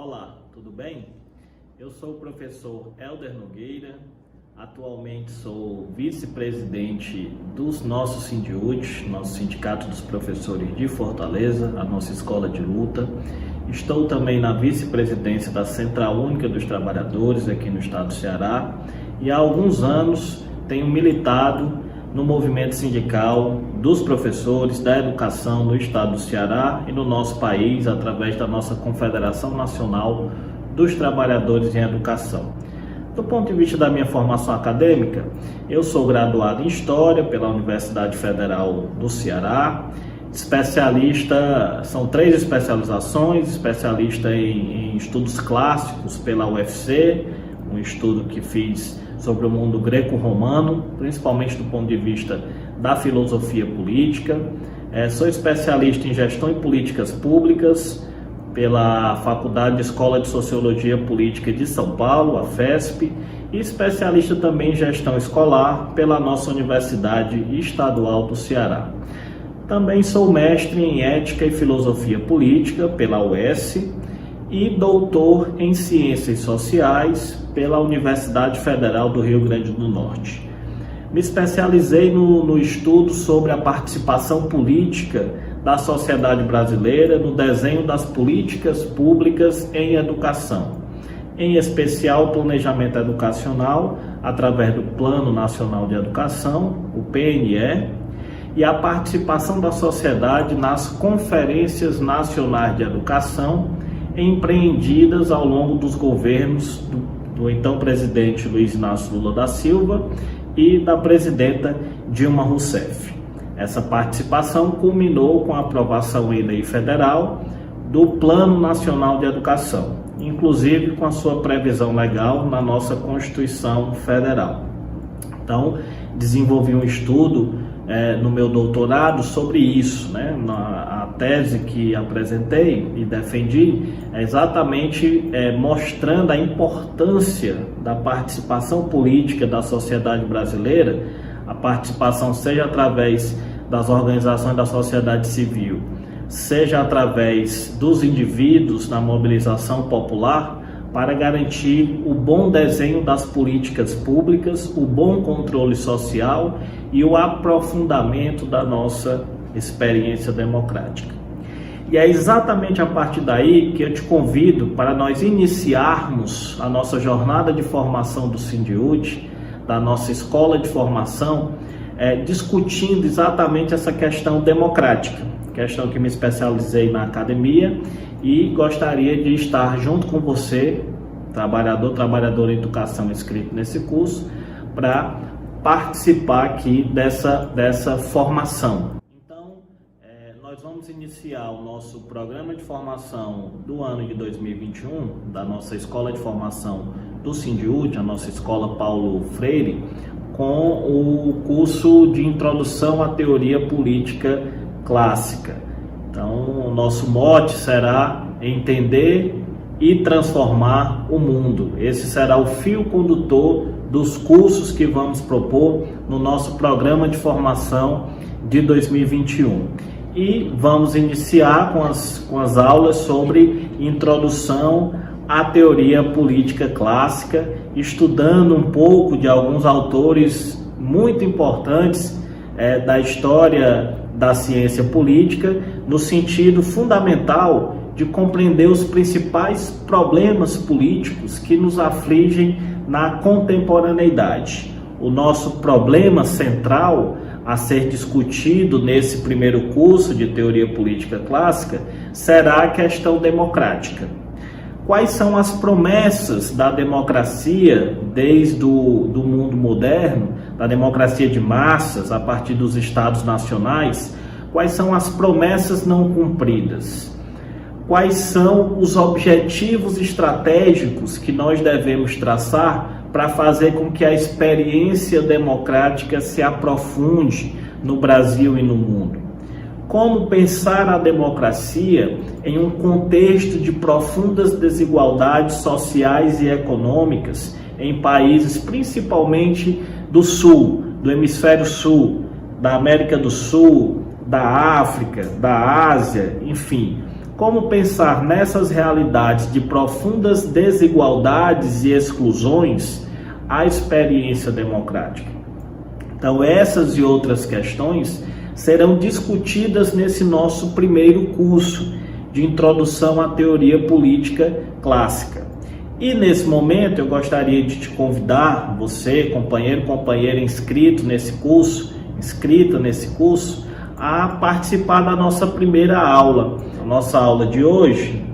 Olá, tudo bem? Eu sou o professor Helder Nogueira, atualmente sou vice-presidente dos nossos SINDIUT, nosso Sindicato dos Professores de Fortaleza, a nossa escola de luta. Estou também na vice-presidência da Central Única dos Trabalhadores aqui no estado do Ceará e há alguns anos tenho militado no movimento sindical dos professores da educação no estado do Ceará e no nosso país, através da nossa Confederação Nacional dos Trabalhadores em Educação. Do ponto de vista da minha formação acadêmica, eu sou graduado em História pela Universidade Federal do Ceará, especialista, são 3 especializações, especialista em estudos clássicos pela UFC, um estudo que fiz sobre o mundo greco-romano, principalmente do ponto de vista da filosofia política. Sou especialista em gestão e políticas públicas pela Faculdade de Escola de Sociologia Política de São Paulo, a FESP, e especialista também em gestão escolar pela nossa Universidade Estadual do Ceará. Também sou mestre em Ética e Filosofia Política pela UES e doutor em Ciências Sociais pela Universidade Federal do Rio Grande do Norte. Me especializei no estudo sobre a participação política da sociedade brasileira no desenho das políticas públicas em educação, em especial o planejamento educacional através do Plano Nacional de Educação, o PNE, e a participação da sociedade nas conferências nacionais de educação empreendidas ao longo dos governos do então presidente Luiz Inácio Lula da Silva e da presidenta Dilma Rousseff. Essa participação culminou com a aprovação em lei federal do Plano Nacional de Educação, inclusive com a sua previsão legal na nossa Constituição Federal. Então, desenvolvi um estudo no meu doutorado sobre isso, A tese que apresentei e defendi é exatamente mostrando a importância da participação política da sociedade brasileira, a participação seja através das organizações da sociedade civil, seja através dos indivíduos na mobilização popular, para garantir o bom desenho das políticas públicas, o bom controle social e o aprofundamento da nossa experiência democrática. E é exatamente a partir daí que eu te convido para nós iniciarmos a nossa jornada de formação do SINDIUT, da nossa escola de formação, discutindo exatamente essa questão democrática, questão que me especializei na academia e gostaria de estar junto com você, trabalhadora em educação inscrito nesse curso, para participar aqui dessa formação. Então, nós vamos iniciar o nosso programa de formação do ano de 2021, da nossa escola de formação do SINDIUT, a nossa escola Paulo Freire, com o curso de Introdução à Teoria Política Clássica. Então, o nosso mote será entender e transformar o mundo. Esse será o fio condutor dos cursos que vamos propor no nosso programa de formação de 2021. E vamos iniciar com as aulas sobre introdução à teoria política clássica, estudando um pouco de alguns autores muito importantes da história da ciência política, no sentido fundamental de compreender os principais problemas políticos que nos afligem na contemporaneidade. O nosso problema central a ser discutido nesse primeiro curso de teoria política clássica será a questão democrática. Quais são as promessas da democracia desde do mundo moderno, da democracia de massas, a partir dos estados nacionais? Quais são as promessas não cumpridas? Quais são os objetivos estratégicos que nós devemos traçar para fazer com que a experiência democrática se aprofunde no Brasil e no mundo? Como pensar a democracia em um contexto de profundas desigualdades sociais e econômicas em países principalmente do Sul, do Hemisfério Sul, da América do Sul, da África, da Ásia, enfim. como pensar nessas realidades de profundas desigualdades e exclusões a experiência democrática. Então, essas e outras questões serão discutidas nesse nosso primeiro curso de introdução à teoria política clássica. E nesse momento eu gostaria de te convidar, você, companheiro, companheira inscrita nesse curso, a participar da nossa primeira aula. A nossa aula de hoje,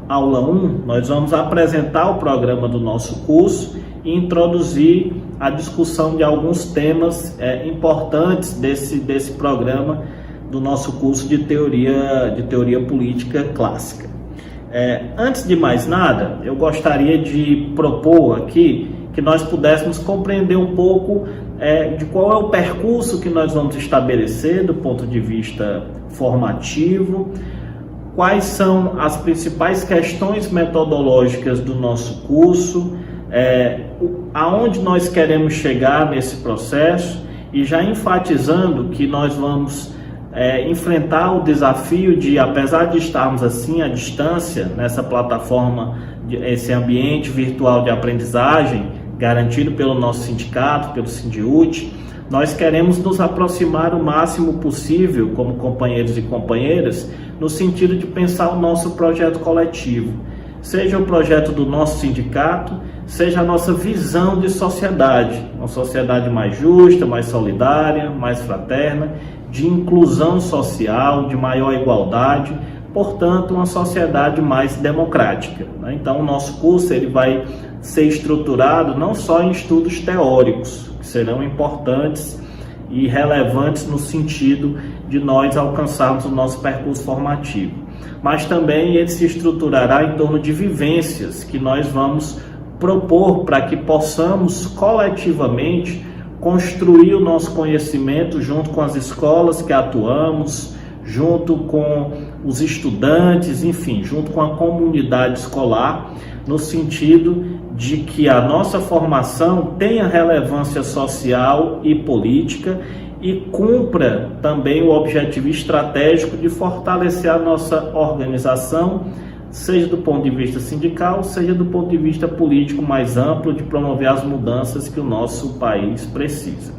aula 1, nós vamos apresentar o programa do nosso curso e introduzir a discussão de alguns temas importantes desse programa do nosso curso de teoria política clássica. Antes de mais nada, eu gostaria de propor aqui que nós pudéssemos compreender um pouco de qual é o percurso que nós vamos estabelecer do ponto de vista formativo, quais são as principais questões metodológicas do nosso curso, aonde nós queremos chegar nesse processo, e já enfatizando que nós vamos enfrentar o desafio de, apesar de estarmos assim à distância nessa plataforma, esse ambiente virtual de aprendizagem garantido pelo nosso sindicato, pelo Sindiúte, nós queremos nos aproximar o máximo possível como companheiros e companheiras no sentido de pensar o nosso projeto coletivo, seja o projeto do nosso sindicato, seja a nossa visão de sociedade, uma sociedade mais justa, mais solidária, mais fraterna, de inclusão social, de maior igualdade, portanto, uma sociedade mais democrática. Então, o nosso curso ele vai ser estruturado não só em estudos teóricos, que serão importantes e relevantes no sentido de nós alcançarmos o nosso percurso formativo, mas também ele se estruturará em torno de vivências que nós vamos propor para que possamos coletivamente construir o nosso conhecimento junto com as escolas que atuamos, junto com os estudantes, enfim, junto com a comunidade escolar, no sentido de que a nossa formação tenha relevância social e política e cumpra também o objetivo estratégico de fortalecer a nossa organização, seja do ponto de vista sindical, seja do ponto de vista político mais amplo, de promover as mudanças que o nosso país precisa.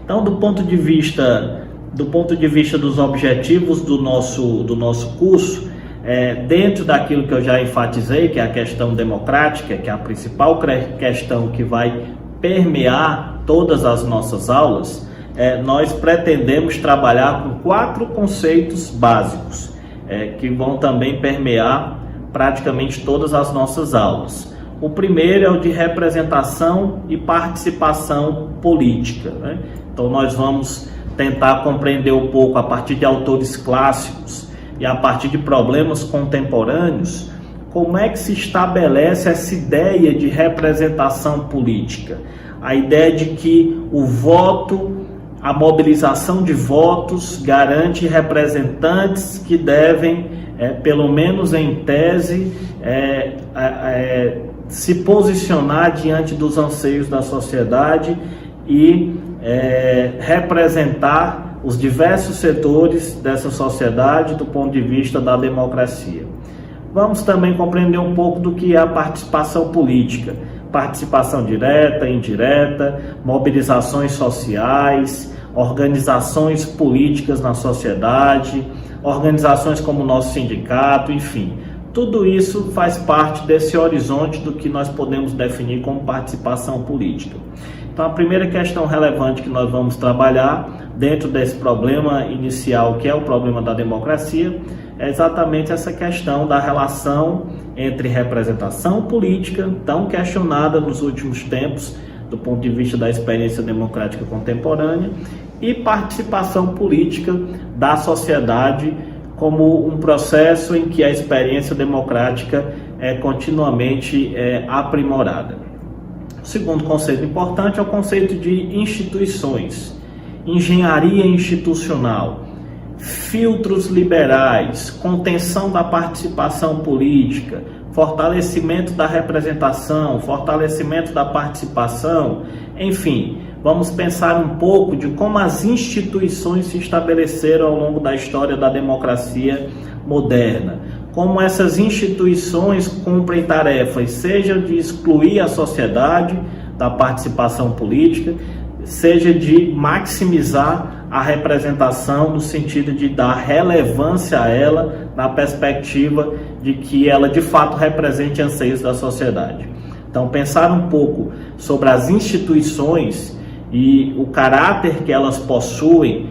Então, do ponto de vista dos objetivos do nosso curso, dentro daquilo que eu já enfatizei, que é a questão democrática, que é a principal questão que vai permear todas as nossas aulas, nós pretendemos trabalhar com 4 conceitos básicos, que vão também permear praticamente todas as nossas aulas. O primeiro é o de representação e participação política, né? Então nós vamos tentar compreender um pouco a partir de autores clássicos e a partir de problemas contemporâneos, como é que se estabelece essa ideia de representação política, a ideia de que o voto, a mobilização de votos garante representantes que devem, pelo menos em tese, se posicionar diante dos anseios da sociedade e representar os diversos setores dessa sociedade do ponto de vista da democracia. Vamos também compreender um pouco do que é a participação política, participação direta, indireta, mobilizações sociais, organizações políticas na sociedade, organizações como o nosso sindicato, enfim. Tudo isso faz parte desse horizonte do que nós podemos definir como participação política. Então, a primeira questão relevante que nós vamos trabalhar dentro desse problema inicial, que é o problema da democracia, é exatamente essa questão da relação entre representação política, tão questionada nos últimos tempos, do ponto de vista da experiência democrática contemporânea, e participação política da sociedade como um processo em que a experiência democrática é continuamente aprimorada. O segundo conceito importante é o conceito de instituições, engenharia institucional, filtros liberais, contenção da participação política, fortalecimento da representação, fortalecimento da participação, enfim, vamos pensar um pouco de como as instituições se estabeleceram ao longo da história da democracia moderna. Como essas instituições cumprem tarefas, seja de excluir a sociedade da participação política, seja de maximizar a representação no sentido de dar relevância a ela na perspectiva de que ela de fato represente anseios da sociedade. Então, pensar um pouco sobre as instituições e o caráter que elas possuem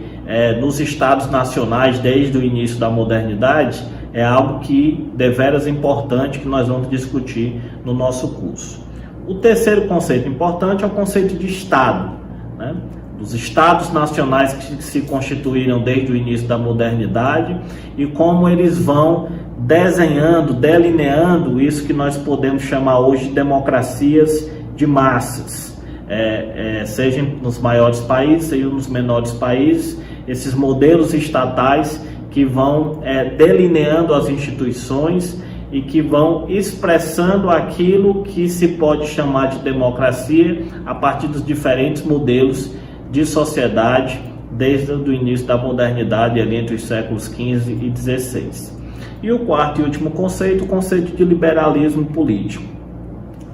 nos estados nacionais desde o início da modernidade é algo que deveras importante que nós vamos discutir no nosso curso. O terceiro conceito importante é o conceito de Estado, né? Dos estados nacionais que se constituíram desde o início da modernidade e como eles vão desenhando, delineando isso que nós podemos chamar hoje de democracias de massas, seja nos maiores países, seja nos menores países, esses modelos estatais que vão delineando as instituições e que vão expressando aquilo que se pode chamar de democracia a partir dos diferentes modelos de sociedade desde o início da modernidade, ali entre os séculos XV e XVI. E o quarto e último conceito, o conceito de liberalismo político.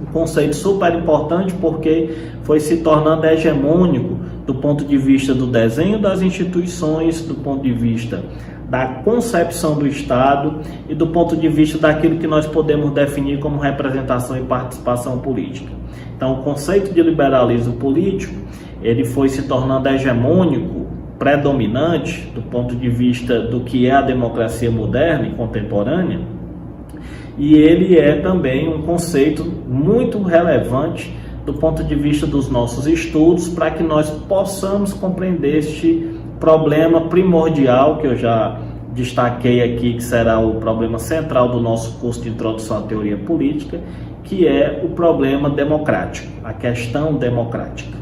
Um conceito super importante porque foi se tornando hegemônico do ponto de vista do desenho das instituições, do ponto de vista da concepção do Estado e do ponto de vista daquilo que nós podemos definir como representação e participação política. Então, o conceito de liberalismo político, ele foi se tornando hegemônico, predominante do ponto de vista do que é a democracia moderna e contemporânea, e ele é também um conceito muito relevante do ponto de vista dos nossos estudos para que nós possamos compreender este problema primordial que eu já destaquei aqui, que será o problema central do nosso curso de Introdução à Teoria Política, que é o problema democrático, a questão democrática.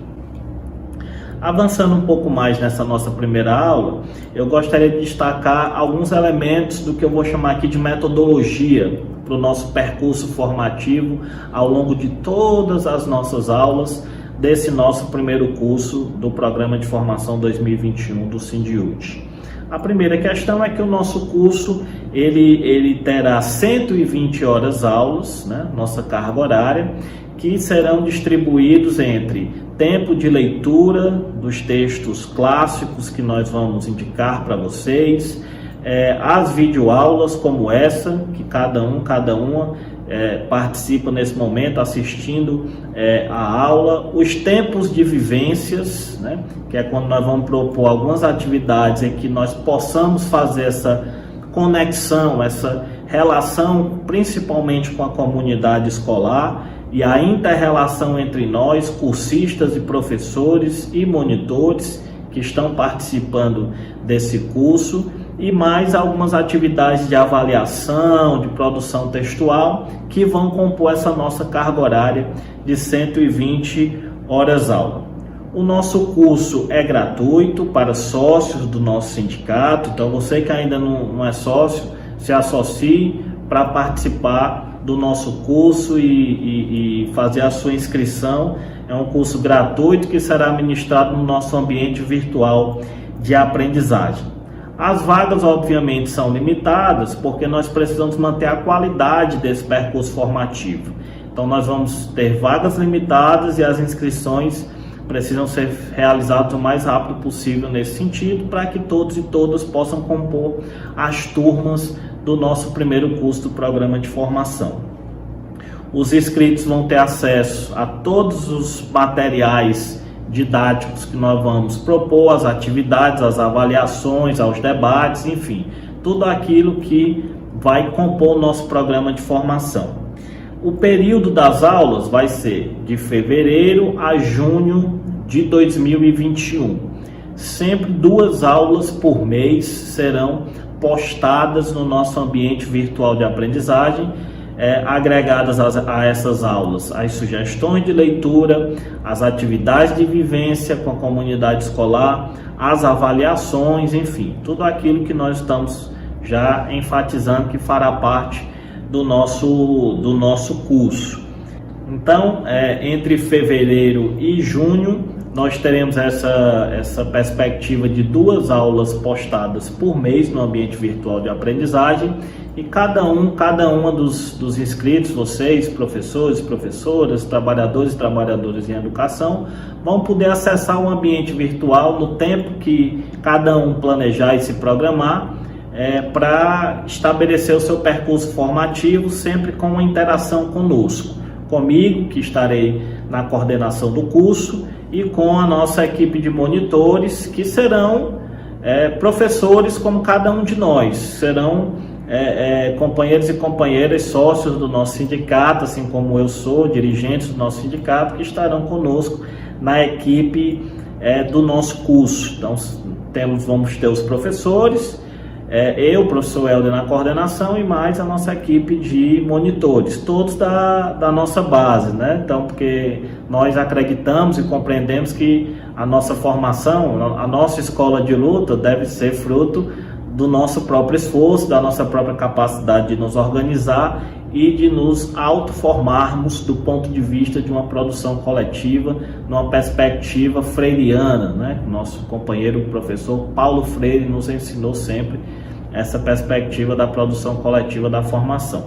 Avançando um pouco mais nessa nossa primeira aula, eu gostaria de destacar alguns elementos do que eu vou chamar aqui de metodologia para o nosso percurso formativo ao longo de todas as nossas aulas desse nosso primeiro curso do Programa de Formação 2021 do Sindiúti. A primeira questão é que o nosso curso ele terá 120 horas aulas, né, nossa carga horária, que serão distribuídos entre tempo de leitura dos textos clássicos que nós vamos indicar para vocês, as videoaulas como essa, que cada uma participa nesse momento assistindo a aula, os tempos de vivências, né, que é quando nós vamos propor algumas atividades em que nós possamos fazer essa conexão, essa relação principalmente com a comunidade escolar e a inter-relação entre nós, cursistas e professores e monitores que estão participando desse curso, e mais algumas atividades de avaliação, de produção textual, que vão compor essa nossa carga horária de 120 horas aula. O nosso curso é gratuito para sócios do nosso sindicato, então você que ainda não é sócio, se associe para participar do nosso curso e fazer a sua inscrição. É um curso gratuito que será ministrado no nosso ambiente virtual de aprendizagem. As vagas, obviamente, são limitadas porque nós precisamos manter a qualidade desse percurso formativo. Então, nós vamos ter vagas limitadas e as inscrições precisam ser realizadas o mais rápido possível nesse sentido, para que todos e todas possam compor as turmas do nosso primeiro curso do programa de formação. Os inscritos vão ter acesso a todos os materiais didáticos que nós vamos propor, as atividades, as avaliações, aos debates, enfim, tudo aquilo que vai compor o nosso programa de formação. O período das aulas vai ser de fevereiro a junho de 2021. Sempre 2 aulas por mês serão postadas no nosso ambiente virtual de aprendizagem, agregadas a essas aulas as sugestões de leitura, as atividades de vivência com a comunidade escolar, as avaliações, enfim, tudo aquilo que nós estamos já enfatizando que fará parte do nosso curso. Então, entre fevereiro e junho, nós teremos essa perspectiva de 2 aulas postadas por mês no ambiente virtual de aprendizagem, e cada uma dos inscritos, vocês, professores, professoras, trabalhadores e trabalhadoras em educação, vão poder acessar o ambiente virtual no tempo que cada um planejar e se programar, para estabelecer o seu percurso formativo, sempre com uma interação conosco, comigo, que estarei na coordenação do curso, e com a nossa equipe de monitores, que serão professores como cada um de nós, serão companheiros e companheiras, sócios do nosso sindicato, assim como eu sou, dirigentes do nosso sindicato, que estarão conosco na equipe do nosso curso. Então, vamos ter os professores, eu, professor Helder, na coordenação, e mais a nossa equipe de monitores, todos da nossa base, né? Então, porque nós acreditamos e compreendemos que a nossa formação, a nossa escola de luta deve ser fruto do nosso próprio esforço, da nossa própria capacidade de nos organizar e de nos autoformarmos do ponto de vista de uma produção coletiva, numa perspectiva freiriana, né? Nosso companheiro professor Paulo Freire nos ensinou sempre essa perspectiva da produção coletiva da formação.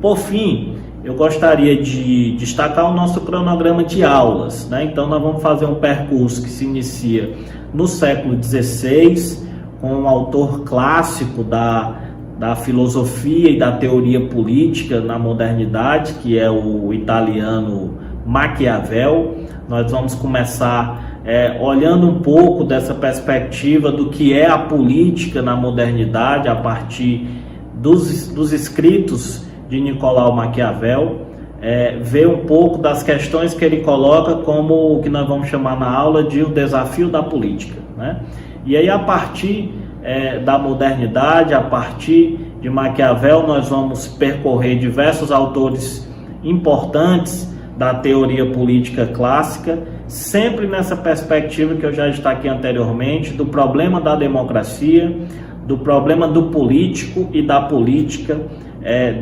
Por fim, eu gostaria de destacar o nosso cronograma de aulas, né? Então, nós vamos fazer um percurso que se inicia no século XVI, com um autor clássico da filosofia e da teoria política na modernidade, que é o italiano Maquiavel. Nós vamos começar olhando um pouco dessa perspectiva do que é a política na modernidade, a partir dos escritos de Nicolau Maquiavel, ver um pouco das questões que ele coloca como o que nós vamos chamar na aula de o desafio da política, né? E aí, a partir da modernidade, a partir de Maquiavel, nós vamos percorrer diversos autores importantes da teoria política clássica, sempre nessa perspectiva que eu já destaquei anteriormente, do problema da democracia, do problema do político e da política,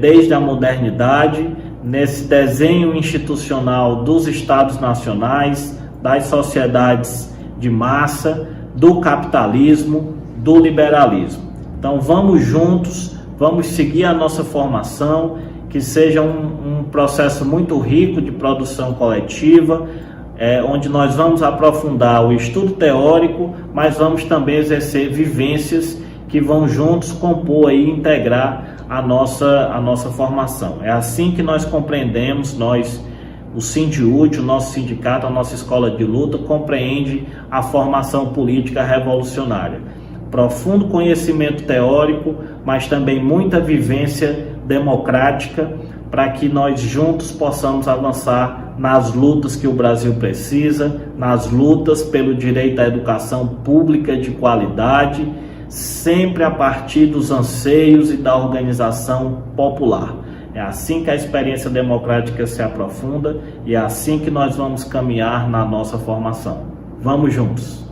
desde a modernidade, nesse desenho institucional dos estados nacionais, das sociedades de massa, do capitalismo, do liberalismo. Então, vamos juntos, vamos seguir a nossa formação, que seja um processo muito rico de produção coletiva, onde nós vamos aprofundar o estudo teórico, mas vamos também exercer vivências que vão juntos compor e integrar a nossa formação. É assim que nós compreendemos, o Sindiúte, o nosso sindicato, a nossa escola de luta, compreende a formação política revolucionária. Profundo conhecimento teórico, mas também muita vivência democrática, para que nós juntos possamos avançar nas lutas que o Brasil precisa, nas lutas pelo direito à educação pública de qualidade, sempre a partir dos anseios e da organização popular. É assim que a experiência democrática se aprofunda e é assim que nós vamos caminhar na nossa formação. Vamos juntos!